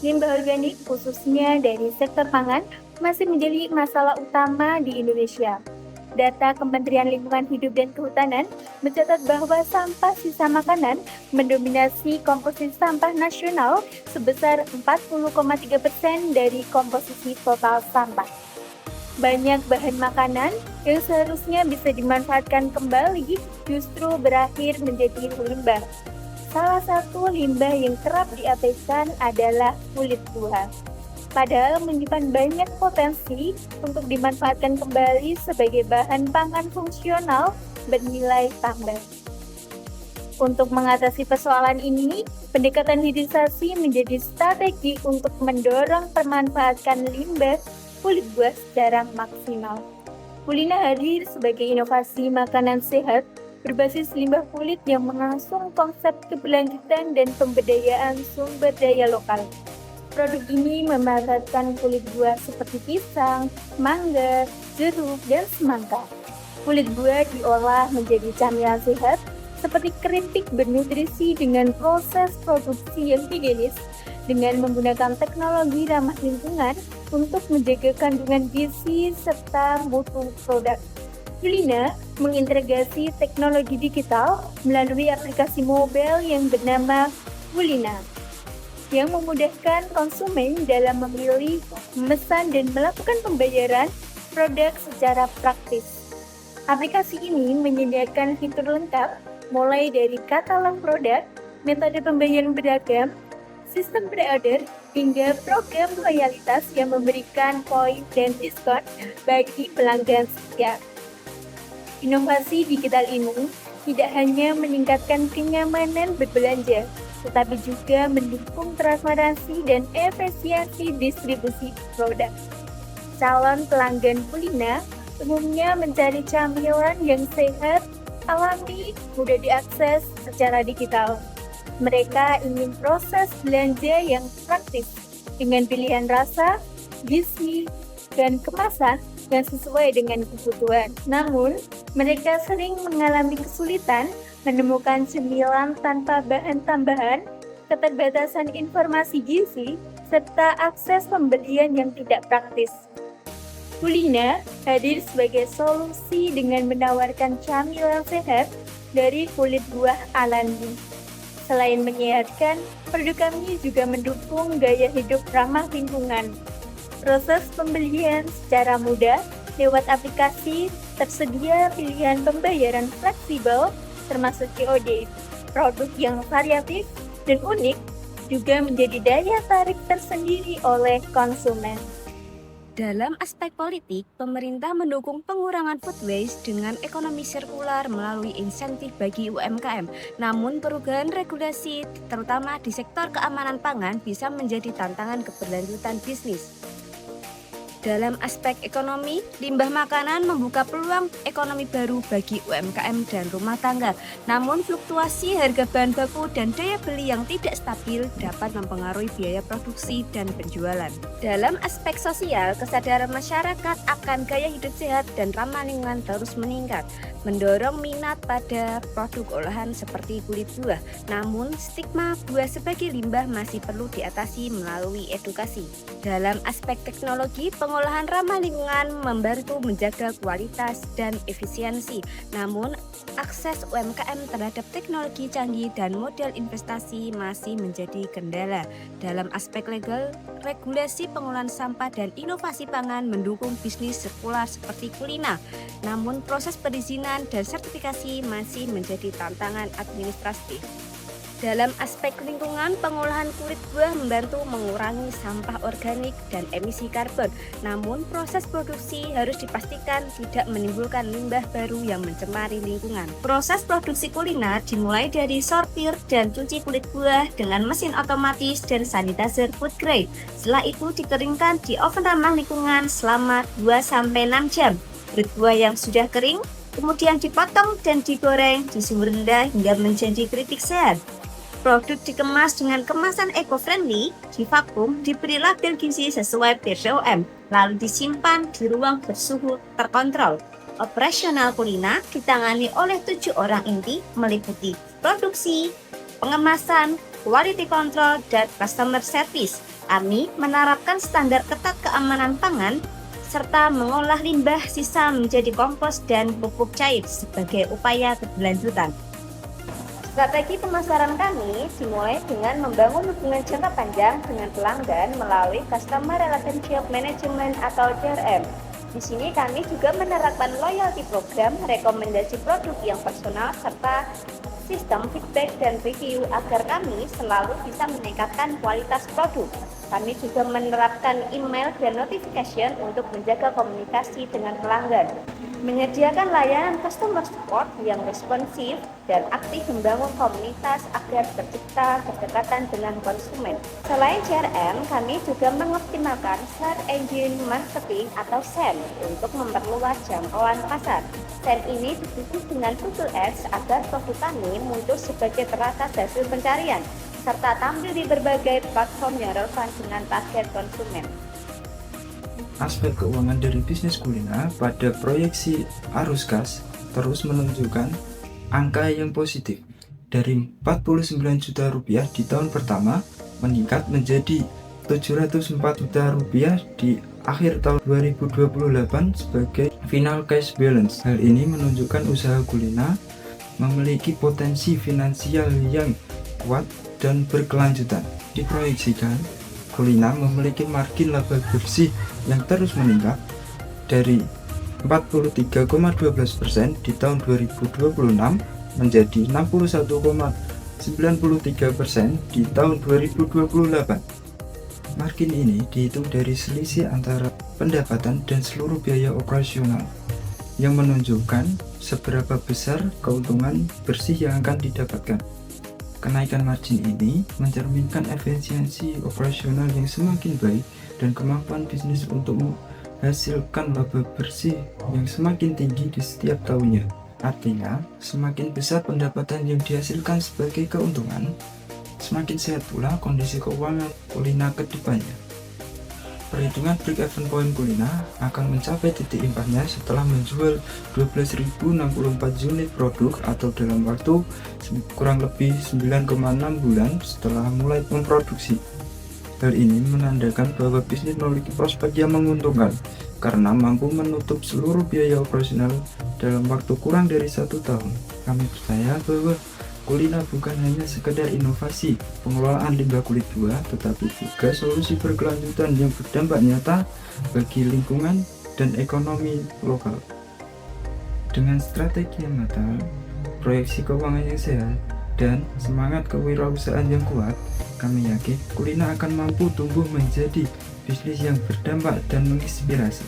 Limbah organik khususnya dari sektor pangan masih menjadi masalah utama di Indonesia. Data Kementerian Lingkungan Hidup dan Kehutanan mencatat bahwa sampah sisa makanan mendominasi komposisi sampah nasional sebesar 40,3% dari komposisi total sampah. Banyak bahan makanan yang seharusnya bisa dimanfaatkan kembali justru berakhir menjadi limbah. Salah satu limbah yang kerap diabaikan adalah kulit buah. Padahal menyimpan banyak potensi untuk dimanfaatkan kembali sebagai bahan pangan fungsional bernilai tambah. Untuk mengatasi persoalan ini, pendekatan hilirisasi menjadi strategi untuk mendorong pemanfaatan limbah kulit buah secara maksimal. Kulina hadir sebagai inovasi makanan sehat berbasis limbah kulit yang mengusung konsep keberlanjutan dan pemberdayaan sumber daya lokal. Produk ini memanfaatkan kulit buah seperti pisang, mangga, jeruk, dan semangka. Kulit buah diolah menjadi camilan sehat seperti keripik bernutrisi dengan proses produksi yang higienis dengan menggunakan teknologi ramah lingkungan untuk menjaga kandungan gizi serta mutu produk. Kulina mengintegrasi teknologi digital melalui aplikasi mobile yang bernama Kulina, yang memudahkan konsumen dalam memilih, memesan, dan melakukan pembayaran produk secara praktis. Aplikasi ini menyediakan fitur lengkap, mulai dari katalog produk, metode pembayaran beragam, sistem pre-order, hingga program loyalitas yang memberikan poin dan diskon bagi pelanggan setia. Inovasi digital ini tidak hanya meningkatkan kenyamanan berbelanja, tetapi juga mendukung transparansi dan efisiensi distribusi produk. Calon pelanggan Kulina umumnya mencari camilan yang sehat, alami, mudah diakses secara digital. Mereka ingin proses belanja yang praktis dengan pilihan rasa, gizi, dan kemasan yang sesuai dengan kebutuhan. Namun, mereka sering mengalami kesulitan menemukan cemilan tanpa bahan tambahan, keterbatasan informasi gizi, serta akses pembelian yang tidak praktis. Kulina hadir sebagai solusi dengan menawarkan camilan sehat dari kulit buah alami. Selain menyehatkan, produk kami juga mendukung gaya hidup ramah lingkungan. Proses pembelian secara mudah lewat aplikasi, tersedia pilihan pembayaran fleksibel termasuk COD. Produk yang variatif dan unik juga menjadi daya tarik tersendiri oleh konsumen. Dalam aspek politik, pemerintah mendukung pengurangan food waste dengan ekonomi sirkular melalui insentif bagi UMKM. Namun, perubahan regulasi, terutama di sektor keamanan pangan, bisa menjadi tantangan keberlanjutan bisnis. Dalam aspek ekonomi, limbah makanan membuka peluang ekonomi baru bagi UMKM dan rumah tangga. Namun, fluktuasi harga bahan baku dan daya beli yang tidak stabil dapat mempengaruhi biaya produksi dan penjualan. Dalam aspek sosial, kesadaran masyarakat akan gaya hidup sehat dan ramah lingkungan terus meningkat, mendorong minat pada produk olahan seperti kulit buah. Namun, stigma buah sebagai limbah masih perlu diatasi melalui edukasi. Dalam aspek teknologi, pengolahan ramah lingkungan membantu menjaga kualitas dan efisiensi. Namun, akses UMKM terhadap teknologi canggih dan model investasi masih menjadi kendala. Dalam aspek legal, regulasi pengolahan sampah dan inovasi pangan mendukung bisnis sirkular seperti Kulina. Namun, proses perizinan dan sertifikasi masih menjadi tantangan administratif. Dalam aspek lingkungan, pengolahan kulit buah membantu mengurangi sampah organik dan emisi karbon. Namun, proses produksi harus dipastikan tidak menimbulkan limbah baru yang mencemari lingkungan. Proses produksi kuliner dimulai dari sortir dan cuci kulit buah dengan mesin otomatis dan sanitizer food grade. Setelah itu dikeringkan di oven ramah lingkungan selama 2-6 jam. Kulit buah yang sudah kering kemudian dipotong dan digoreng di suhu rendah hingga menjadi keripik sehat. Produk dikemas dengan kemasan eco-friendly, divakum, diberi label gizi sesuai BPOM, lalu disimpan di ruang bersuhu terkontrol. Operasional Kulina ditangani oleh 7 orang inti meliputi produksi, pengemasan, quality control, dan customer service. Kami menerapkan standar ketat keamanan pangan serta mengolah limbah sisa menjadi kompos dan pupuk cair sebagai upaya keberlanjutan. Strategi pemasaran kami dimulai dengan membangun hubungan jangka panjang dengan pelanggan melalui Customer Relationship Management atau CRM. Di sini kami juga menerapkan loyalty program, rekomendasi produk yang personal, serta sistem feedback dan review agar kami selalu bisa meningkatkan kualitas produk. Kami juga menerapkan email dan notification untuk menjaga komunikasi dengan pelanggan. Menyediakan layanan customer support yang responsif dan aktif membangun komunitas agar tercipta kedekatan dengan konsumen. Selain CRM, kami juga mengoptimalkan Search Engine Marketing atau SEM untuk memperluas jangkauan pasar. SEM ini didukung dengan Google Ads agar produk kami muncul sebagai teratas hasil pencarian, serta tampil di berbagai platform yang relevan dengan target konsumen. Aspek keuangan dari bisnis kuliner pada proyeksi arus kas terus menunjukkan angka yang positif. Dari 49 juta rupiah di tahun pertama meningkat menjadi 704 juta rupiah di akhir tahun 2028 sebagai final cash balance. Hal ini menunjukkan usaha kuliner memiliki potensi finansial yang kuat dan berkelanjutan. Diproyeksikan kuliner memiliki margin laba bersih yang terus meningkat dari 43,12% di tahun 2026 menjadi 61,93% di tahun 2028. Margin ini dihitung dari selisih antara pendapatan dan seluruh biaya operasional yang menunjukkan seberapa besar keuntungan bersih yang akan didapatkan. Kenaikan margin ini mencerminkan efisiensi operasional yang semakin baik dan kemampuan bisnis untuk menghasilkan laba bersih yang semakin tinggi di setiap tahunnya. Artinya, semakin besar pendapatan yang dihasilkan sebagai keuntungan, semakin sehat pula kondisi keuangan kuliner ke depannya. Perhitungan break-even point kuliner akan mencapai titik impasnya setelah menjual 12.064 unit produk atau dalam waktu kurang lebih 9,6 bulan setelah mulai memproduksi. Hal ini menandakan bahwa bisnis memiliki prospek yang menguntungkan karena mampu menutup seluruh biaya operasional dalam waktu kurang dari 1 tahun. Kami percaya bahwa kuliner bukan hanya sekedar inovasi pengelolaan limbah kulit buah, tetapi juga solusi berkelanjutan yang berdampak nyata bagi lingkungan dan ekonomi lokal. Dengan strategi yang matang, proyeksi keuangan yang sehat, dan semangat kewirausahaan yang kuat, kami yakin kuliner akan mampu tumbuh menjadi bisnis yang berdampak dan menginspirasi.